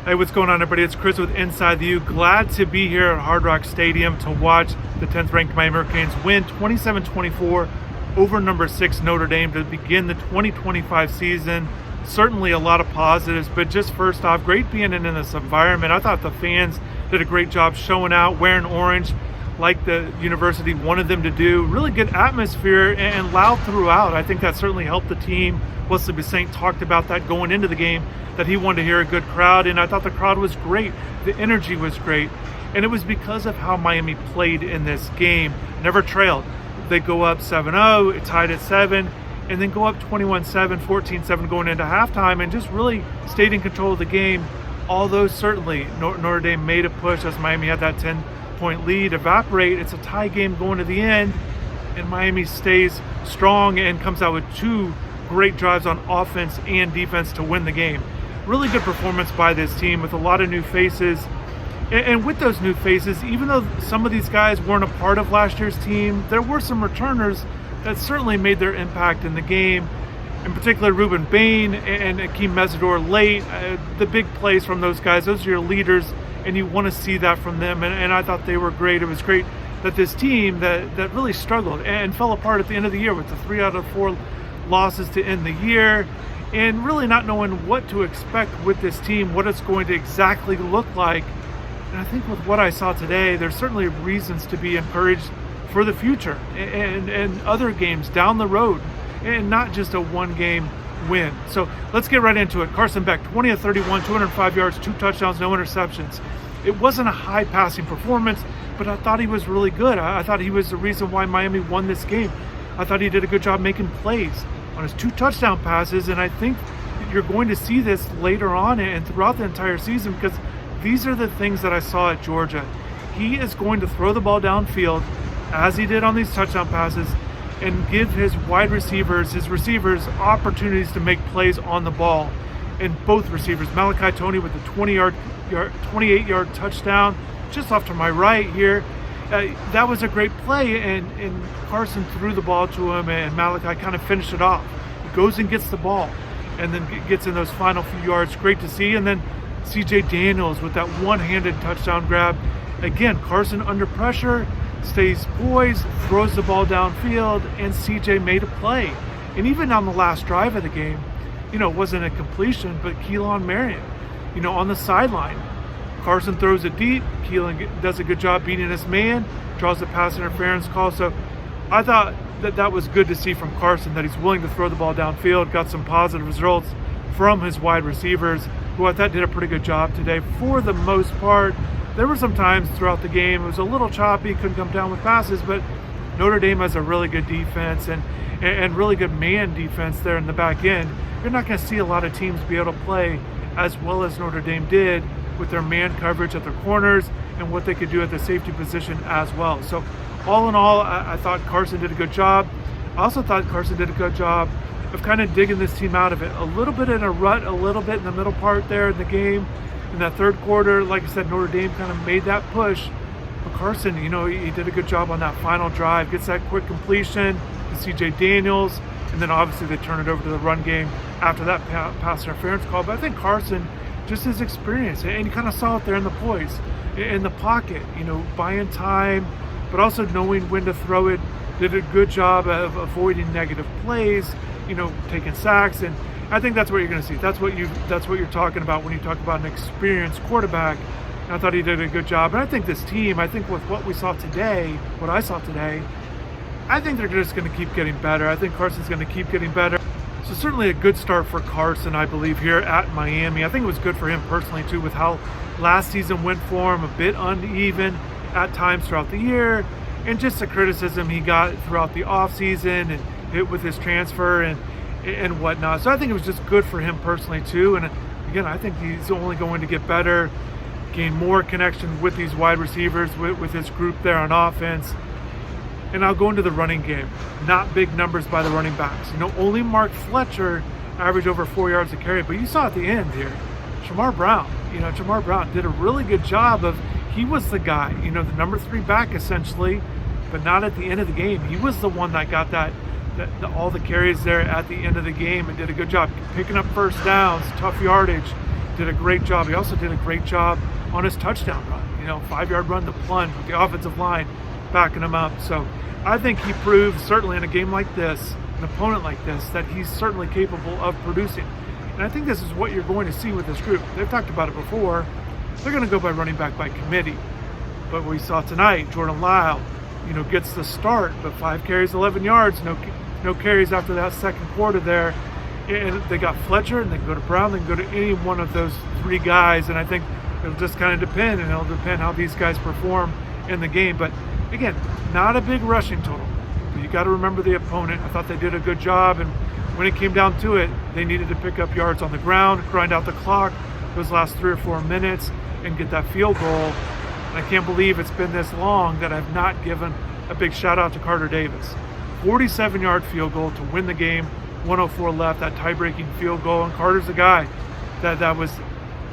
Hey, what's going on, everybody? It's Chris with Inside the U. Glad to be here at Hard Rock Stadium to watch the 10th ranked Miami Hurricanes win 27-24 over number 6 Notre Dame to begin the 2025 season. Certainly a lot of positives, but just first off, great being in this environment. I thought the fans did a great job showing out, wearing orange like the university wanted them to do. Really good atmosphere and loud throughout. I think that certainly helped the team. Wesley Bissaint talked about that going into the game, that he wanted to hear a good crowd, and I thought the crowd was great. The energy was great, and it was because of how Miami played in this game. Never trailed. They go up 7-0, tied at 7, and then go up 21-7, 14-7 going into halftime, and just really stayed in control of the game. Although certainly Notre Dame made a push as Miami had that 10-point lead evaporate. It's a tie game going to the end, and Miami stays strong and comes out with 2 great drives on offense and defense to win the game. Really good performance by this team with a lot of new faces. And with those new faces, even though some of these guys weren't a part of last year's team, there were some returners that certainly made their impact in the game. In particular, Ruben Bain and Akeem Mesidor late. The big plays from those guys, those are your leaders, and you want to see that from them. And I thought they were great. It was great that this team that really struggled and fell apart at the end of the year with the 3 out of 4 losses to end the year, and really not knowing what to expect with this team, what it's going to exactly look like. And I think with what I saw today, there's certainly reasons to be encouraged for the future and other games down the road, and not just a one-game win. So let's get right into it. Carson Beck, 20 of 31, 205 yards, 2 touchdowns, no interceptions. It wasn't a high passing performance, but I thought he was really good. I thought he was the reason why Miami won this game. I thought he did a good job making plays on his 2 touchdown passes, and I think you're going to see this later on and throughout the entire season, because these are the things that I saw at Georgia. He is going to throw the ball downfield, as he did on these touchdown passes, and give his wide receivers, his receivers, opportunities to make plays on the ball. And both receivers, Malachi Tony with the 28-yard touchdown, just off to my right here. That was a great play, and Carson threw the ball to him, and Malachi kind of finished it off. He goes and gets the ball, and then gets in those final few yards. Great to see. And then C.J. Daniels with that one-handed touchdown grab. Again, Carson under pressure, stays poised, throws the ball downfield, and C.J. made a play. And even on the last drive of the game, it wasn't a completion, but Keelan Marion, on the sideline. Carson throws it deep. Keelan does a good job beating his man, draws a pass interference call. So I thought that was good to see from Carson, that he's willing to throw the ball downfield, got some positive results from his wide receivers, who I thought did a pretty good job today for the most part. There were some times throughout the game it was a little choppy, couldn't come down with passes, but Notre Dame has a really good defense and really good man defense there in the back end. You're not going to see a lot of teams be able to play as well as Notre Dame did with their man coverage at their corners and what they could do at the safety position as well. So all in all, I thought Carson did a good job. I also thought Carson did a good job of kind of digging this team out of it. A little bit in a rut, a little bit in the middle part there in the game. In that third quarter, like I said, Notre Dame kind of made that push. But Carson, he did a good job on that final drive. Gets that quick completion to C.J. Daniels, and then obviously they turn it over to the run game after that pass interference call. But I think Carson, just his experience, and you kind of saw it there in the poise, in the pocket, buying time, but also knowing when to throw it, did a good job of avoiding negative plays, taking sacks, and I think that's what you're going to see. That's what you're talking about when you talk about an experienced quarterback. And I thought he did a good job, and I think this team, with what we saw today, what I saw today, I think they're just going to keep getting better. I think Carson's going to keep getting better. So certainly a good start for Carson, I believe, here at Miami. I think it was good for him personally, too, with how last season went for him, a bit uneven at times throughout the year, and just the criticism he got throughout the offseason and hit with his transfer and whatnot. So I think it was just good for him personally, too. And again, I think he's only going to get better, gain more connection with these wide receivers, with his group there on offense. And I'll go into the running game. Not big numbers by the running backs. Only Mark Fletcher averaged over 4 yards a carry, but you saw at the end here, Shamar Brown did a really good job of, he was the guy, the number 3 back essentially, but not at the end of the game. He was the one that got all the carries there at the end of the game and did a good job picking up first downs, tough yardage, did a great job. He also did a great job on his touchdown run, 5-yard run, the plunge with the offensive line backing him up. So I think he proved, certainly in a game like this, an opponent like this, that he's certainly capable of producing. And I think this is what you're going to see with this group. They've talked about it before. They're going to go by running back by committee. But we saw tonight, Jordan Lyle, gets the start, but 5 carries, 11 yards, no carries after that second quarter there. And they got Fletcher, and they can go to Brown, they can go to any one of those 3 guys. And I think it'll just kind of depend, and it'll depend how these guys perform in the game. But again, not a big rushing total. But you got to remember the opponent. I thought they did a good job, and when it came down to it, they needed to pick up yards on the ground, grind out the clock those last 3 or 4 minutes, and get that field goal. And I can't believe it's been this long that I've not given a big shout out to Carter Davis. 47-yard field goal to win the game, 104 left, that tie-breaking field goal. And Carter's a guy that was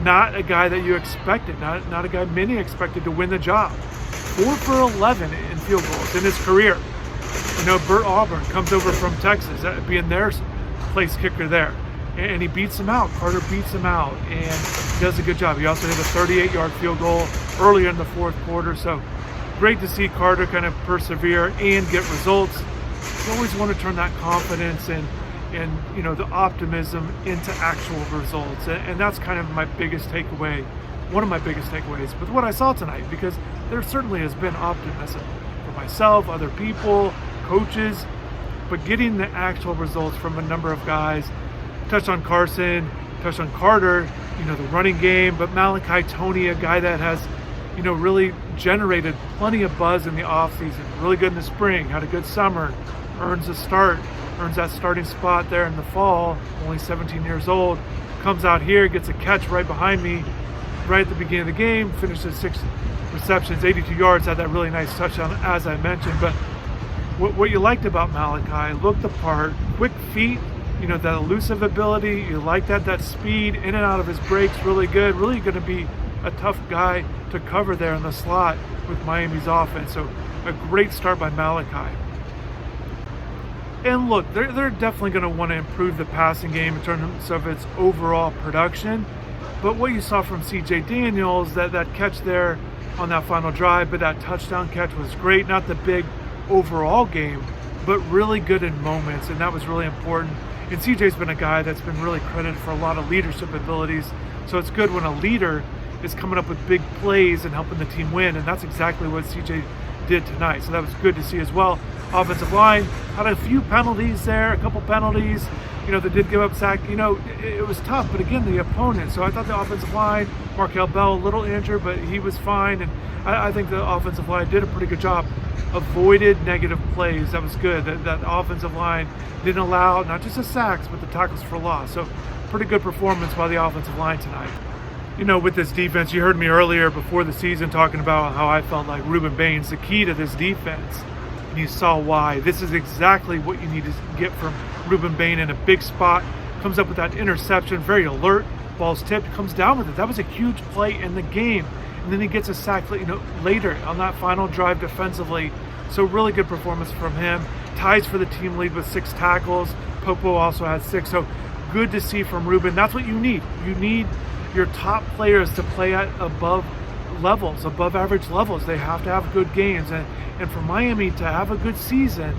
not a guy that you expected, not a guy many expected to win the job. 4 for 11 in field goals in his career. Bert Auburn comes over from Texas, being their place kicker there. And he beats him out. Carter beats him out and does a good job. He also hit a 38-yard field goal earlier in the fourth quarter. So great to see Carter kind of persevere and get results. You always want to turn that confidence and the optimism into actual results. And that's kind of my biggest takeaway, one of my biggest takeaways with what I saw tonight, because there certainly has been optimism for myself, other people, coaches, but getting the actual results from a number of guys. Touched on Carson, touched on Carter, the running game, but Malachi Toney, a guy that has, really generated plenty of buzz in the offseason, really good in the spring, had a good summer, earns that starting spot there in the fall, only 17 years old, comes out here, gets a catch right behind me, right at the beginning of the game, finishes 6 receptions, 82 yards, had that really nice touchdown, as I mentioned. But what you liked about Malachi, looked the part, quick feet, that elusive ability, you like that speed in and out of his breaks, really good, really going to be a tough guy to cover there in the slot with Miami's offense. So a great start by Malachi. And look, they're definitely going to want to improve the passing game in terms of its overall production. But what you saw from C.J. Daniels, that catch there on that final drive, but that touchdown catch was great. Not the big overall game, but really good in moments, and that was really important. And CJ's been a guy that's been really credited for a lot of leadership abilities. So it's good when a leader is coming up with big plays and helping the team win, and that's exactly what CJ did tonight. So that was good to see as well. Offensive line had a few penalties there, a couple penalties, that did give up sack. It was tough, but again, the opponent. So I thought the offensive line, Markel Bell, a little injured, but he was fine. And I think the offensive line did a pretty good job. Avoided negative plays. That was good. That offensive line didn't allow not just the sacks, but the tackles for loss. So pretty good performance by the offensive line tonight. With this defense, you heard me earlier before the season talking about how I felt like Ruben Bain's the key to this defense. And you saw why. This is exactly what you need to get from Ruben Bain in a big spot. Comes up with that interception, very alert. Ball's tipped, comes down with it. That was a huge play in the game. And then he gets a sack later on that final drive defensively. So really good performance from him. Ties for the team lead with 6 tackles. Popo also had 6. So good to see from Ruben. That's what you need. You need your top players to play at above average levels. They have to have good games. And for Miami to have a good season,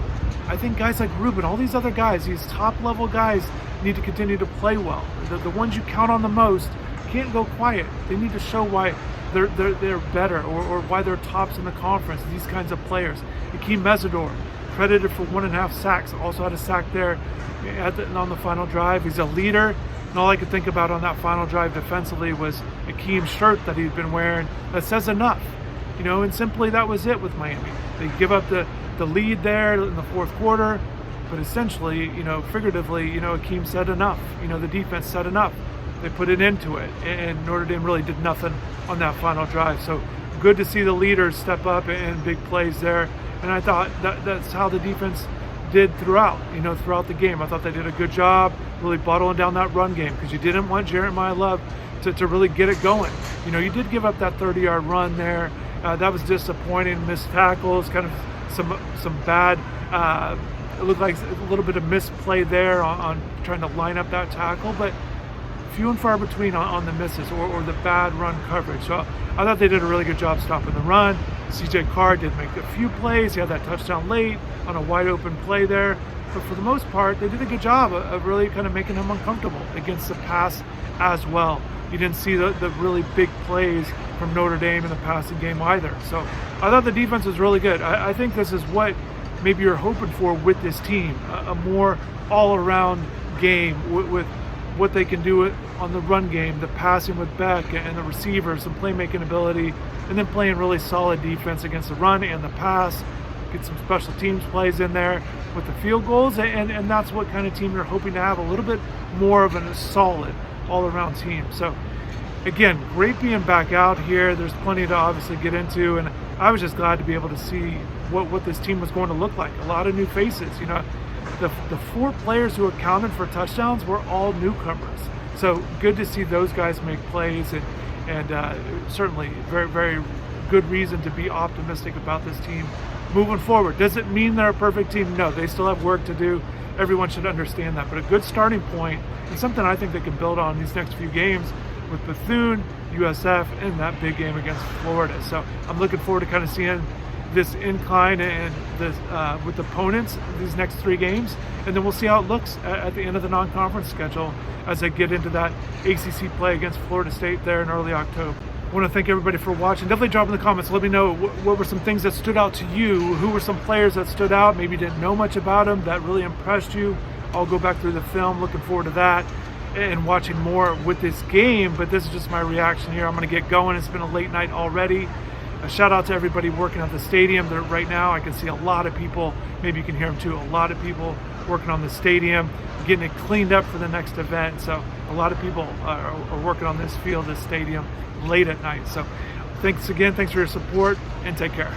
I think guys like Ruben, all these other guys, these top level guys need to continue to play well. The ones you count on the most can't go quiet. They need to show why they're better or why they're tops in the conference. These kinds of players. Akeem Mesidor, credited for 1.5 sacks, also had a sack there on the final drive. He's a leader, and all I could think about on that final drive defensively was Akeem's shirt that he'd been wearing that says enough. And simply that was it with Miami. They give up the lead there in the fourth quarter, but essentially, figuratively, Akeem said enough. The defense said enough. They put it into it, and Notre Dame really did nothing on that final drive. So good to see the leaders step up in big plays there. And I thought that's how the defense did throughout the game. I thought they did a good job really bottling down that run game, because you didn't want Jeremiah Love to really get it going. You did give up that 30-yard run there. That was disappointing. Missed tackles, kind of some bad, it looked like a little bit of misplay there on trying to line up that tackle. But few and far between on the misses or the bad run coverage. So I thought they did a really good job stopping the run. CJ Carr did make a few plays. He had that touchdown late on a wide open play there. But for the most part, they did a good job of really kind of making him uncomfortable against the pass as well. You didn't see the really big plays from Notre Dame in the passing game either. So I thought the defense was really good. I think this is what maybe you're hoping for with this team, a more all-around game with what they can do on the run game, the passing with Beck and the receivers, some playmaking ability, and then playing really solid defense against the run and the pass. Get some special teams plays in there with the field goals, and that's what kind of team you're hoping to have, a little bit more of a solid all-around team. So again, great being back out here. There's plenty to obviously get into, and I was just glad to be able to see what this team was going to look like. A lot of new faces. You know, the 4 players who accounted for touchdowns were all newcomers. So good to see those guys make plays, and certainly very, very good reason to be optimistic about this team moving forward. Does it mean they're a perfect team? No, they still have work to do. Everyone should understand that, but a good starting point and something I think they can build on these next few games with Bethune, USF, and that big game against Florida. So I'm looking forward to kind of seeing this incline and this with opponents these next 3 games, and then we'll see how it looks at the end of the non-conference schedule as they get into that ACC play against Florida State there in early October. I want to thank everybody for watching. Definitely drop in the comments. Let me know what were some things that stood out to you. Who were some players that stood out? Maybe you didn't know much about them that really impressed you. I'll go back through the film. Looking forward to that and watching more with this game. But this is just my reaction here. I'm going to get going. It's been a late night already. A shout out to everybody working at the stadium. Right now I can see a lot of people. Maybe you can hear them too. A lot of people working on the stadium, getting it cleaned up for the next event. So a lot of people are working on this field, this stadium, late at night. So thanks again. Thanks for your support, and take care.